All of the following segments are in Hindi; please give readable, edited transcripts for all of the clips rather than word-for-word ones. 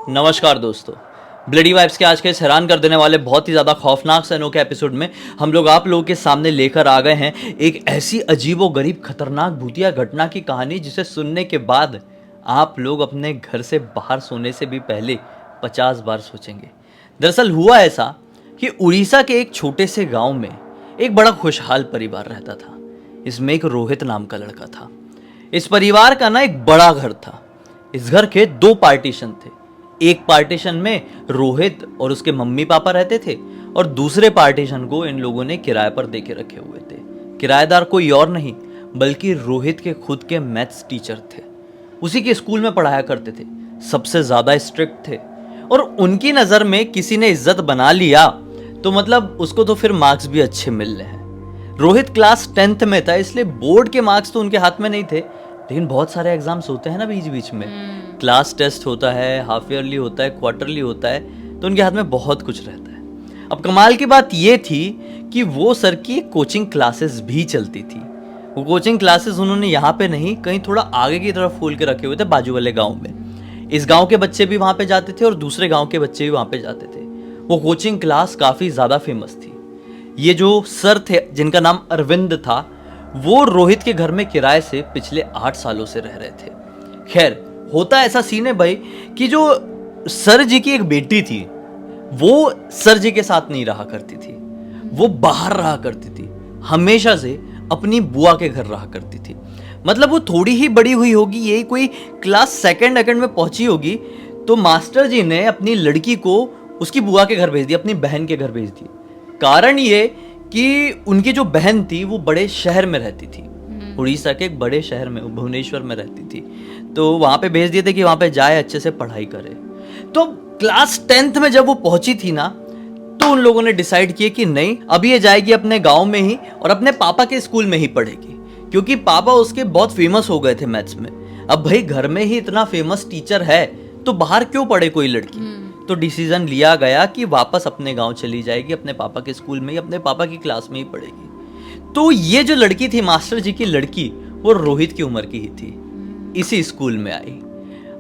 नमस्कार दोस्तों, ब्लडी वाइब्स के आज के इस हैरान कर देने वाले बहुत ही ज़्यादा खौफनाक से अनोखे एपिसोड में हम लोग आप लोगों के सामने लेकर आ गए हैं एक ऐसी अजीबो गरीब खतरनाक भूतिया घटना की कहानी जिसे सुनने के बाद आप लोग अपने घर से बाहर सोने से भी पहले 50 बार सोचेंगे। दरअसल हुआ ऐसा कि उड़ीसा के एक छोटे से गांव में एक बड़ा खुशहाल परिवार रहता था। इसमें एक रोहित नाम का लड़का था। इस परिवार का ना एक बड़ा घर था। इस घर के 2 पार्टीशन थे। एक पार्टीशन में रोहित और उसके मम्मी पापा रहते थे और दूसरे पार्टीशन को इन लोगों ने किराए पर देके रखे हुए थे। किराएदार कोई और नहीं बल्कि रोहित के खुद के मैथ्स टीचर थे। उसी के स्कूल में पढ़ाया करते थे, सबसे ज्यादा स्ट्रिक्ट थे और उनकी नज़र में किसी ने इज्जत बना लिया तो मतलब उसको तो फिर मार्क्स भी अच्छे मिल रहे हैं। रोहित क्लास 10th में था, इसलिए बोर्ड के मार्क्स तो उनके हाथ में नहीं थे, लेकिन बहुत सारे एग्जाम्स होते हैं ना बीच बीच में। क्लास टेस्ट होता है, हाफ ईयरली होता है, क्वार्टरली होता है, तो उनके हाथ में बहुत कुछ रहता है। अब कमाल की बात ये थी कि वो सर की कोचिंग क्लासेस भी चलती थी। वो कोचिंग क्लासेस उन्होंने यहाँ पे नहीं, कहीं थोड़ा आगे की तरफ खोल के रखे हुए थे, बाजू वाले गाँव में। इस गाँव के बच्चे भी वहाँ पे जाते थे और दूसरे गाँव के बच्चे भी वहाँ पे जाते थे। वो कोचिंग क्लास काफ़ी ज़्यादा फेमस थी। ये जो सर थे जिनका नाम अरविंद था, वो रोहित के घर में किराए से पिछले 8 सालों से रह रहे थे। खैर, होता ऐसा सीन है भाई कि जो सर जी की एक बेटी थी वो सर जी के साथ नहीं रहा करती थी, वो बाहर रहा करती थी, हमेशा से अपनी बुआ के घर रहा करती थी। मतलब वो थोड़ी ही बड़ी हुई होगी, यही कोई क्लास 2nd में पहुंची होगी, तो मास्टर जी ने अपनी लड़की को उसकी बुआ के घर भेज दिया, अपनी बहन के घर भेज दिया। कारण ये कि उनकी जो बहन थी वो बड़े शहर में रहती थी, उड़ीसा के एक बड़े शहर में, भुवनेश्वर में रहती थी, तो वहाँ पे भेज दिए थे कि वहाँ पे जाए, अच्छे से पढ़ाई करे। तो क्लास 10th में जब वो पहुंची थी ना, तो उन लोगों ने डिसाइड किया कि नहीं, अब ये जाएगी अपने गांव में ही और अपने पापा के स्कूल में ही पढ़ेगी, क्योंकि पापा उसके बहुत फेमस हो गए थे मैथ्स में। अब भाई घर में ही इतना फेमस टीचर है तो बाहर क्यों पढ़े कोई लड़की। तो डिसीजन लिया गया कि वापस अपने गांव चली जाएगी, अपने पापा के स्कूल में ही, अपने पापा की क्लास में ही पढ़ेगी। तो ये जो लड़की थी मास्टर जी की लड़की, वो रोहित की उम्र की ही थी, इसी स्कूल में आई।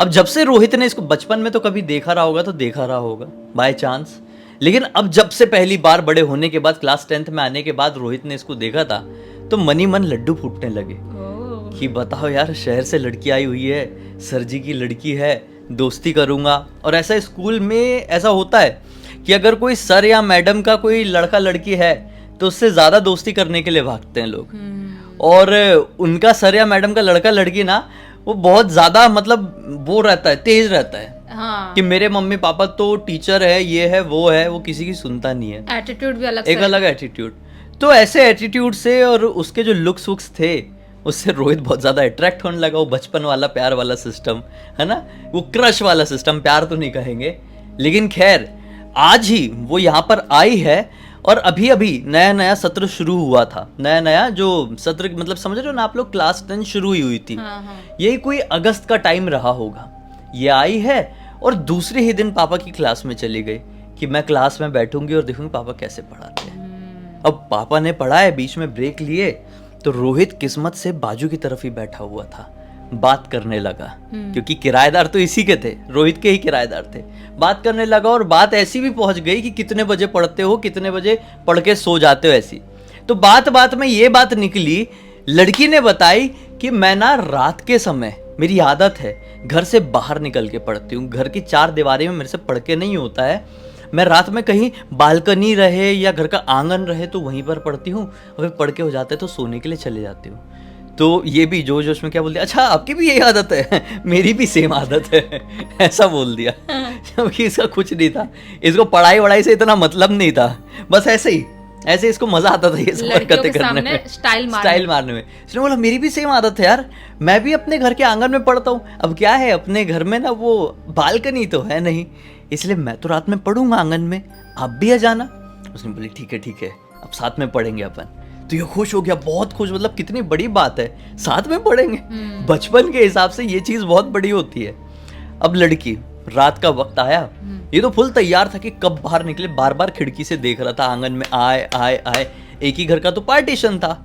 अब जब से रोहित ने इसको बचपन में तो कभी देखा रहा होगा, तो देखा रहा होगा बाय चांस, लेकिन अब जब से पहली बार बड़े होने के बाद, क्लास 10th में आने के बाद रोहित ने इसको देखा था, तो मन ही मन लड्डू फूटने लगे कि बताओ यार, शहर से लड़की आई हुई है, सर जी की लड़की है, दोस्ती करूंगा। और ऐसा स्कूल में ऐसा होता है कि अगर कोई सर या मैडम का कोई लड़का लड़की है तो उससे ज्यादा दोस्ती करने के लिए भागते हैं लोग। और उनका सर या मैडम का लड़का लड़की ना, वो बहुत ज्यादा मतलब वो रहता है, तेज रहता है। हाँ। कि मेरे मम्मी पापा तो टीचर है, ये है वो है, वो किसी की सुनता नहीं है। एटीट्यूड भी अलग, एक अलग एटीट्यूड। तो ऐसे एटीट्यूड से और उसके जो लुक्स वुक्स थे, उससे रोहित बहुत ज्यादा अट्रैक्ट होने लगा। वो बचपन वाला प्यार वाला सिस्टम है ना, वो क्रश वाला सिस्टम, प्यार तो नहीं कहेंगे, लेकिन खैर आज ही वो यहाँ पर आई है और अभी अभी नया नया सत्र शुरू हुआ था। नया नया जो सत्र, मतलब समझ रहे हो ना आप लोग, क्लास 10 शुरू हुई थी। यही कोई अगस्त का टाइम रहा होगा। ये आई है और दूसरे ही दिन पापा की क्लास में चली गई कि मैं क्लास में बैठूंगी और देखूंगी पापा कैसे पढ़ाते हैं। अब पापा ने पढ़ाया, बीच में ब्रेक लिए, तो रोहित किस्मत से बाजू की तरफ ही बैठा हुआ था, बात करने लगा, क्योंकि किराएदार तो इसी के थे, रोहित के ही किराएदार थे। बात करने लगा और बात ऐसी भी पहुंच गई कि कितने बजे पढ़ते हो, कितने बजे पढ़ के सो जाते हो, ऐसी। तो बात बात में ये बात निकली, लड़की ने बताई कि मैं ना रात के समय, मेरी आदत है घर से बाहर निकल के पढ़ती हूँ, घर की 4 दीवारी में मेरे से पढ़ के नहीं होता है, मैं रात में कहीं बालकनी रहे या घर का आंगन रहे तो वहीं पर पढ़ती हूँ, और फिर पढ़ के हो जाते हैं तो सोने के लिए चले जाती हूँ। तो ये भी जोश में क्या बोल दिया, अच्छा आपकी भी यही आदत है? मेरी भी सेम आदत है, ऐसा बोल दिया। क्योंकि इसका कुछ नहीं था, इसको पढ़ाई वढ़ाई से इतना मतलब नहीं था, बस ऐसे इसको मजा आता था ये सब हरकतें करने में, स्टाइल मारने में। इसने बोला मेरी भी सेम आदत है यार, मैं भी अपने घर के आंगन में पढ़ता हूँ। अब क्या है, अपने घर में ना वो बालकनी तो है नहीं, इसलिए मैं तो रात में पढ़ूंगा आंगन में, आप भी आ जाना। उसने बोली ठीक है, अब साथ में पढ़ेंगे अपन। तो ये खुश हो गया, बहुत खुश, मतलब कितनी बड़ी बात है, साथ में पढ़ेंगे। बचपन के हिसाब से ये चीज बहुत बड़ी होती है। अब लड़की, रात का वक्त आया, ये तो फुल तैयार था कि कब बाहर निकले, बार बार खिड़की से देख रहा था आंगन में, आए। एक ही घर का तो पार्टीशन था।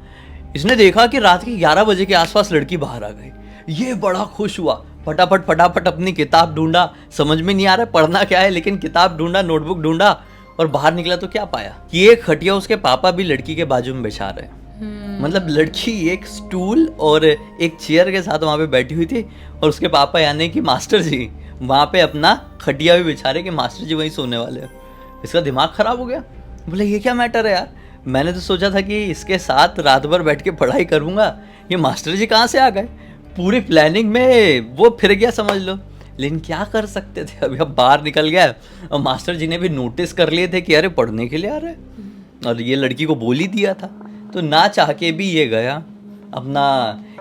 इसने देखा कि रात के 11 बजे के आसपास लड़की बाहर आ गई। ये बड़ा खुश हुआ, फटाफट फटाफट अपनी किताब ढूंढा, समझ में नहीं आ रहा पढ़ना क्या है, लेकिन किताब ढूंढा, नोटबुक ढूंढा और बाहर निकला तो क्या पाया कि एक खटिया उसके पापा भी लड़की के बाजू में बिछा रहे हैं। मतलब लड़की एक स्टूल और एक चेयर के साथ वहां पे बैठी हुई थी और उसके पापा यानी कि मास्टर जी वहां पे अपना खटिया भी बिछा रहे कि मास्टर जी वहीं सोने वाले हैं। इसका दिमाग खराब हो गया, बोले ये क्या मैटर है यार, मैंने तो सोचा था कि इसके साथ रात भर बैठ के पढ़ाई करूंगा, ये मास्टर जी कहाँ से आ गए। पूरी प्लानिंग में वो फिर गया समझ लो, लेकिन क्या कर सकते थे, अभी अब बाहर निकल गया और मास्टर जी ने भी नोटिस कर लिए थे कि अरे पढ़ने के लिए आ रहे हैं और ये लड़की को बोल ही दिया था, तो ना चाह के भी ये गया अपना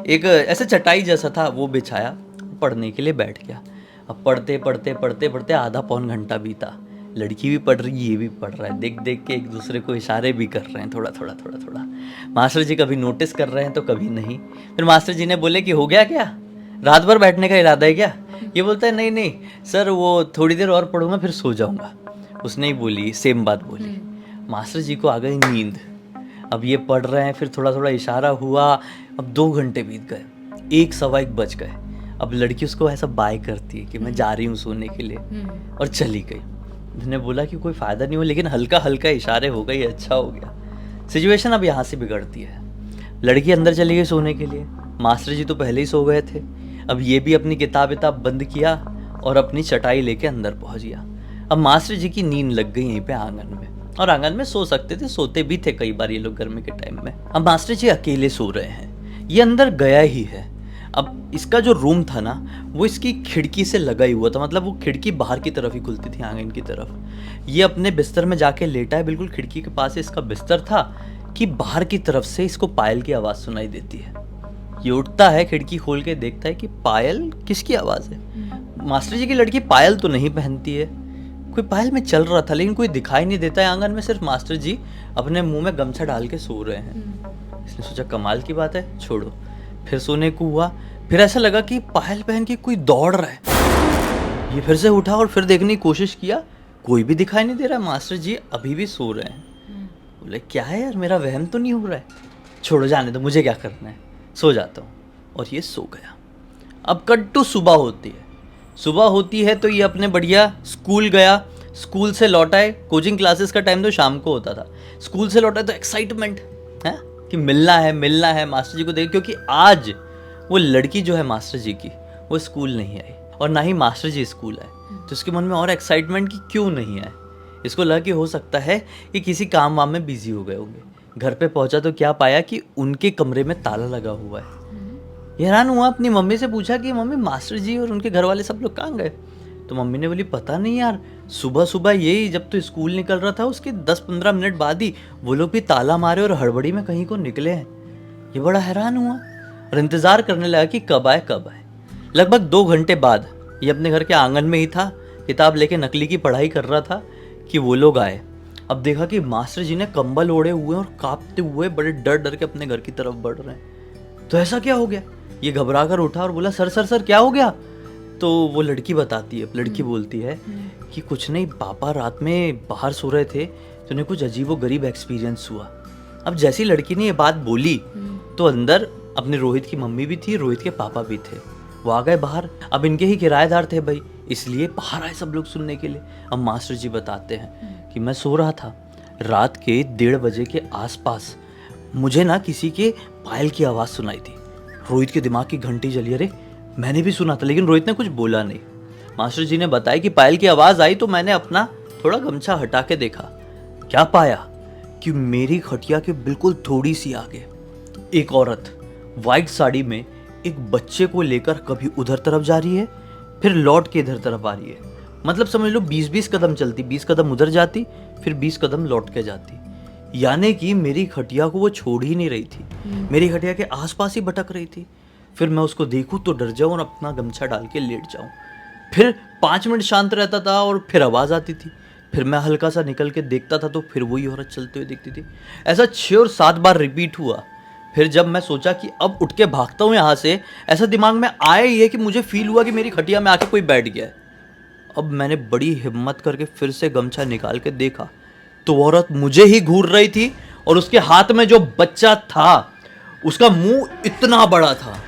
एक ऐसे चटाई जैसा था वो बिछाया, पढ़ने के लिए बैठ गया। अब पढ़ते पढ़ते पढ़ते पढ़ते आधा पौन घंटा बीता, लड़की भी पढ़ रही ये भी पढ़ रहा है, देख देख के एक दूसरे को इशारे भी कर रहे हैं थोड़ा थोड़ा थोड़ा थोड़ा। मास्टर जी कभी नोटिस कर रहे हैं तो कभी नहीं। फिर मास्टर जी ने बोले कि हो गया क्या, रात भर बैठने का इरादा है क्या। ये बोलता है नहीं नहीं सर वो थोड़ी देर और पढ़ूंगा फिर सो जाऊंगा। उसने ही बोली सेम बात बोली। मास्टर जी को आ गई नींद, अब ये पढ़ रहे हैं, फिर थोड़ा थोड़ा इशारा हुआ, अब 2 घंटे बीत गए, 1 बज गए। अब लड़की उसको ऐसा बाय करती है कि मैं जा रही हूँ सोने के लिए और चली गई। मैंने बोला कि कोई फ़ायदा नहीं हुआ, लेकिन हल्का हल्का इशारे हो गए, अच्छा हो गया। सिचुएशन अब यहाँ से बिगड़ती है, लड़की अंदर चली गई सोने के लिए, मास्टर जी तो पहले ही सो गए थे। अब ये भी अपनी किताब विताब बंद किया और अपनी चटाई लेके अंदर पहुँच गया। अब मास्टर जी की नींद लग गई यहीं पे आंगन में, और आंगन में सो सकते थे, सोते भी थे कई बार ये लोग गर्मी के टाइम में। अब मास्टर जी अकेले सो रहे हैं, ये अंदर गया ही है। अब इसका जो रूम था ना वो इसकी खिड़की से लगा ही हुआ था, मतलब वो खिड़की बाहर की तरफ ही खुलती थी आंगन की तरफ। ये अपने बिस्तर में जाके लेटा है, बिल्कुल खिड़की के पास इसका बिस्तर था कि बाहर की तरफ से इसको पायल की आवाज़ सुनाई देती है। ये उठता है, खिड़की खोल के देखता है कि पायल किसकी आवाज़ है। मास्टर जी की लड़की पायल तो नहीं पहनती है, कोई पायल में चल रहा था लेकिन कोई दिखाई नहीं देता है आंगन में, सिर्फ मास्टर जी अपने मुंह में गमछा डाल के सो रहे हैं। इसने सोचा कमाल की बात है, छोड़ो। फिर सोने को हुआ, फिर ऐसा लगा कि पायल पहन के कोई दौड़ रहा है। ये फिर से उठा और फिर देखने की कोशिश किया, कोई भी दिखाई नहीं दे रहा, मास्टर जी अभी भी सो रहे हैं। बोले क्या है यार, मेरा वहम तो नहीं हो रहा है, छोड़ो जाने दो, मुझे क्या करना है, सो जाता हूँ। और ये सो गया। अब कट्टू सुबह होती है, सुबह होती है तो ये अपने बढ़िया स्कूल गया, स्कूल से लौटा है, कोचिंग क्लासेस का टाइम तो शाम को होता था, स्कूल से लौटा है तो एक्साइटमेंट है कि मिलना है मास्टर जी को देख, क्योंकि आज वो लड़की जो है मास्टर जी की वो स्कूल नहीं आई और ना ही मास्टर जी स्कूल आए, तो उसके मन में और एक्साइटमेंट कि क्यों नहीं आए। इसको लगा कि हो सकता है कि किसी काम वाम में बिजी हो गए होंगे। घर पे पहुंचा तो क्या पाया कि उनके कमरे में ताला लगा हुआ है। हैरान हुआ, अपनी मम्मी से पूछा कि मम्मी मास्टर जी और उनके घर वाले सब लोग कहाँ गए। तो मम्मी ने बोली पता नहीं यार, सुबह सुबह यही जब तो स्कूल निकल रहा था उसके 10-15 मिनट बाद ही वो लोग भी ताला मारे और हड़बड़ी में कहीं को निकले हैं। ये बड़ा हैरान हुआ और इंतज़ार करने लगा कि कब आए कब आए। लगभग 2 घंटे बाद ये अपने घर के आंगन में ही था, किताब लेके नकली की पढ़ाई कर रहा था कि वो लोग आए। अब देखा कि मास्टर जी ने कंबल ओढ़े हुए और कांपते हुए बड़े डर डर के अपने घर की तरफ बढ़ रहे हैं। तो ऐसा क्या हो गया, ये घबरा कर उठा और बोला सर सर सर क्या हो गया। तो वो लड़की बताती है, लड़की बोलती है कि कुछ नहीं, पापा रात में बाहर सो रहे थे तो उन्हें कुछ अजीबो गरीब एक्सपीरियंस हुआ। अब जैसी लड़की ने ये बात बोली तो अंदर अपने रोहित की मम्मी भी थी, रोहित के पापा भी थे, वो आ गए बाहर। अब इनके ही किराएदार थे भाई, इसलिए बाहर आए सब लोग सुनने के लिए। अब मास्टर जी बताते हैं कि मैं सो रहा था, रात के 1:30 बजे के आसपास मुझे ना किसी के पायल की आवाज़ सुनाई थी। रोहित के दिमाग की घंटी जली, अरे मैंने भी सुना था, लेकिन रोहित ने कुछ बोला नहीं। मास्टर जी ने बताया कि पायल की आवाज़ आई तो मैंने अपना थोड़ा गमछा हटा के देखा, क्या पाया कि मेरी खटिया के बिल्कुल थोड़ी सी आगे एक औरत वाइट साड़ी में एक बच्चे को लेकर कभी उधर तरफ जा रही है, फिर लौट के इधर तरफ आ रही है। मतलब समझ लो 20-20 कदम चलती, 20 कदम उधर जाती, फिर 20 कदम लौट के जाती। यानी कि मेरी खटिया को वो छोड़ ही नहीं रही थी, मेरी खटिया के आसपास ही भटक रही थी। फिर मैं उसको देखूं तो डर जाऊं और अपना गमछा डाल के लेट जाऊं। फिर 5 मिनट शांत रहता था और फिर आवाज़ आती थी, फिर मैं हल्का सा निकल के देखता था तो फिर वही औरत चलते हुए दिखती थी। ऐसा 6 और 7 बार रिपीट हुआ। फिर जब मैं सोचा कि अब उठ के भागता हूँ यहाँ से, ऐसा दिमाग में आया ही है कि मुझे फील हुआ कि मेरी खटिया में आके कोई बैठ गया है। अब मैंने बड़ी हिम्मत करके फिर से गमछा निकाल के देखा तो औरत मुझे ही घूर रही थी और उसके हाथ में जो बच्चा था उसका मुंह इतना बड़ा था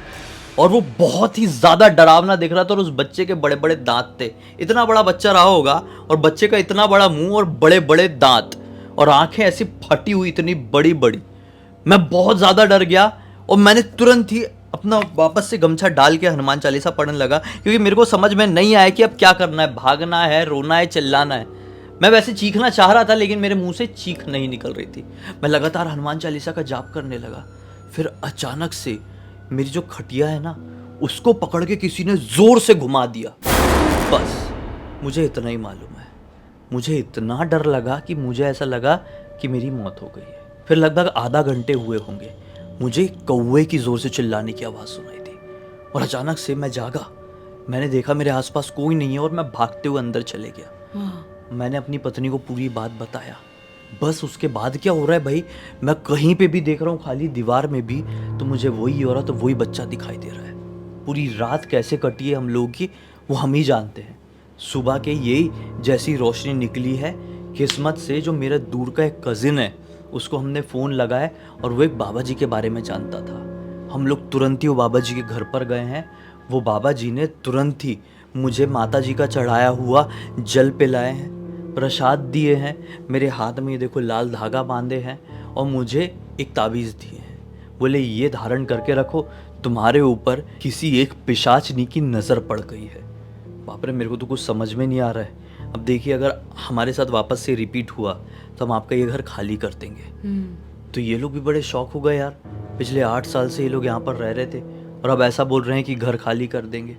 और वो बहुत ही ज्यादा डरावना दिख रहा था और उस बच्चे के बड़े बड़े दांत थे। इतना बड़ा बच्चा रहा होगा और बच्चे का इतना बड़ा मुंह और बड़े बड़े दांत और आंखें ऐसी फटी हुई इतनी बड़ी बड़ी। मैं बहुत ज्यादा डर गया और मैंने तुरंत ही अपना वापस से गमछा डाल के हनुमान चालीसा पढ़ने लगा, क्योंकि मेरे को समझ में नहीं आया कि अब क्या करना है, भागना है, रोना है, चिल्लाना है। मैं वैसे चीखना चाह रहा था लेकिन मेरे मुंह से चीख नहीं निकल रही थी। मैं लगातार हनुमान चालीसा का जाप करने लगा। फिर अचानक से मेरी जो खटिया है ना, उसको पकड़ के किसी ने जोर से घुमा दिया। बस मुझे इतना ही मालूम है, मुझे इतना डर लगा कि मुझे ऐसा लगा कि मेरी मौत हो गई है। फिर लगभग आधा घंटे हुए होंगे, मुझे कौवे की जोर से चिल्लाने की आवाज़ सुनाई दी और अचानक से मैं जागा। मैंने देखा मेरे आसपास कोई नहीं है और मैं भागते हुए अंदर चले गया। मैंने अपनी पत्नी को पूरी बात बताया। बस उसके बाद क्या हो रहा है भाई, मैं कहीं पे भी देख रहा हूँ, खाली दीवार में भी, तो मुझे वही औरत तो वही बच्चा दिखाई दे रहा है। पूरी रात कैसे कटी है हम लोगों की वो हम ही जानते हैं। सुबह के यही जैसी रोशनी निकली है, किस्मत से जो मेरा दूर का एक कज़िन है उसको हमने फ़ोन लगाया और वो एक बाबा जी के बारे में जानता था। हम लोग तुरंत ही वो बाबा जी के घर पर गए हैं। वो बाबा जी ने तुरंत ही मुझे माता जी का चढ़ाया हुआ जल पिलाए हैं, प्रसाद दिए हैं, मेरे हाथ में ये देखो लाल धागा बांधे हैं और मुझे एक ताबीज़ दिए हैं। बोले ये धारण करके रखो, तुम्हारे ऊपर किसी एक पिशाचनी की नज़र पड़ गई है। बाप रे, मेरे को तो कुछ समझ में नहीं आ रहा है। अब देखिए, अगर हमारे साथ वापस से रिपीट हुआ तो हम आपका ये घर खाली कर देंगे। तो ये लोग भी बड़े शौक हो गए यार, पिछले 8 साल से ये लोग यहाँ पर रह रहे थे और अब ऐसा बोल रहे हैं कि घर खाली कर देंगे।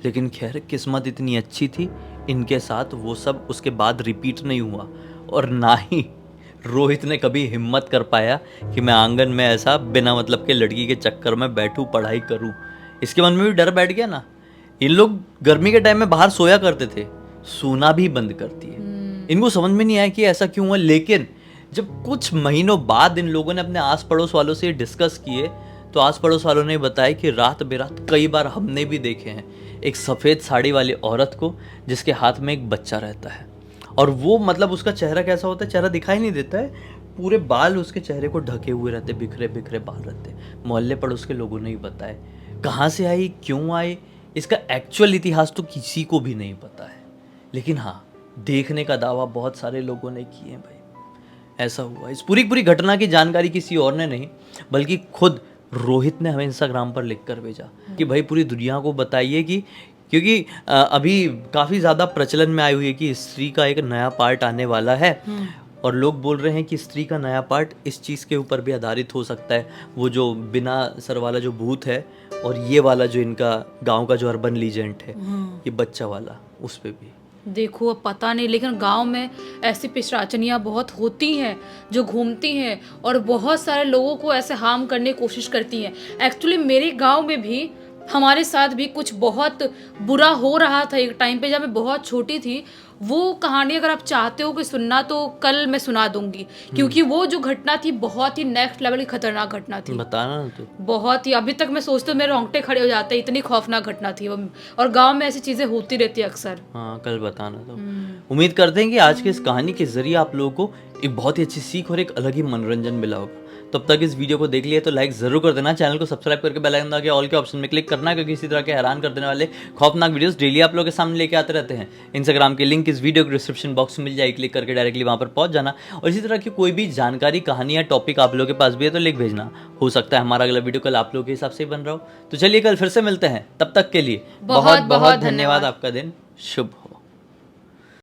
लेकिन खैर किस्मत इतनी अच्छी थी, इनके साथ वो सब उसके बाद रिपीट नहीं हुआ और ना ही रोहित ने कभी हिम्मत कर पाया कि मैं आंगन में ऐसा बिना मतलब के लड़की के चक्कर में बैठूं, पढ़ाई करूं। इसके मन में भी डर बैठ गया ना। इन लोग गर्मी के टाइम में बाहर सोया करते थे, सोना भी बंद करती है। इनको समझ में नहीं आया कि ऐसा क्यों हुआ। लेकिन जब कुछ महीनों बाद इन लोगों ने अपने आस पड़ोस वालों से डिस्कस किए तो आस पड़ोस वालों ने बताया कि रात बेरात कई बार हमने भी देखे हैं एक सफ़ेद साड़ी वाली औरत को जिसके हाथ में एक बच्चा रहता है। और वो मतलब उसका चेहरा कैसा होता है, चेहरा दिखाई नहीं देता है, पूरे बाल उसके चेहरे को ढके हुए रहते, बिखरे बिखरे बाल रहते। मोहल्ले पड़ोस के लोगों ने ही बताया। कहाँ से आई, क्यों आई, इसका एक्चुअल इतिहास तो किसी को भी नहीं पता है। लेकिन हाँ, देखने का दावा बहुत सारे लोगों ने किए हैं भाई। ऐसा हुआ। इस पूरी घटना की जानकारी किसी और ने नहीं बल्कि खुद रोहित ने हमें इंस्टाग्राम पर लिख कर भेजा कि भाई पूरी दुनिया को बताइए कि, क्योंकि अभी काफ़ी ज़्यादा प्रचलन में आई हुई है कि स्त्री का एक नया पार्ट आने वाला है और लोग बोल रहे हैं कि स्त्री का नया पार्ट इस चीज़ के ऊपर भी आधारित हो सकता है, वो जो बिना सर वाला जो भूत है और ये वाला जो इनका गांव का जो अर्बन लीजेंड है, ये बच्चा वाला, उस पे भी। देखो अब पता नहीं, लेकिन गांव में ऐसी पिशाचनियाँ बहुत होती हैं जो घूमती हैं और बहुत सारे लोगों को ऐसे हार्म करने की कोशिश करती हैं। एक्चुअली मेरे गांव में भी हमारे साथ भी कुछ बहुत बुरा हो रहा था एक टाइम पे, जब मैं बहुत छोटी थी। वो कहानी अगर आप चाहते हो कि सुनना तो कल मैं सुना दूंगी, क्योंकि वो जो घटना थी बहुत ही नेक्स्ट लेवल की खतरनाक घटना थी। बताना ना तो बहुत ही, अभी तक मैं सोचती हूँ मेरे रोंगटे खड़े हो जाते हैं, इतनी खौफनाक घटना थी वो। और गांव में ऐसी चीजें होती रहती है अक्सर। हाँ, कल बताना तो। उम्मीद करते हैं कि आज की इस कहानी के जरिए आप लोगों को एक बहुत ही अच्छी सीख और एक अलग ही मनोरंजन मिला होगा। तब तक इस वीडियो को देख लिया तो लाइक जरूर कर देना, चैनल को सब्सक्राइब करके बेल आइकन दबा के ऑल के ऑप्शन में क्लिक करना, क्योंकि इसी तरह के हैरान कर देने वाले खौफनाक वीडियोस डेली आप लोगों के सामने लेके आते रहते हैं। इंस्टाग्राम की लिंक इस वीडियो के डिस्क्रिप्शन बॉक्स में मिल जाएगी, क्लिक करके डायरेक्टली वहां पर पहुंच जाना। और इसी तरह की कोई भी जानकारी, कहानी या टॉपिक आप लोगों के पास भी है तो लिख भेजना। हो सकता है हमारा अगला वीडियो कल आप लोगों के हिसाब से ही बन रहा हो। तो चलिए कल फिर से मिलते हैं, तब तक के लिए बहुत बहुत धन्यवाद। आपका दिन शुभ हो।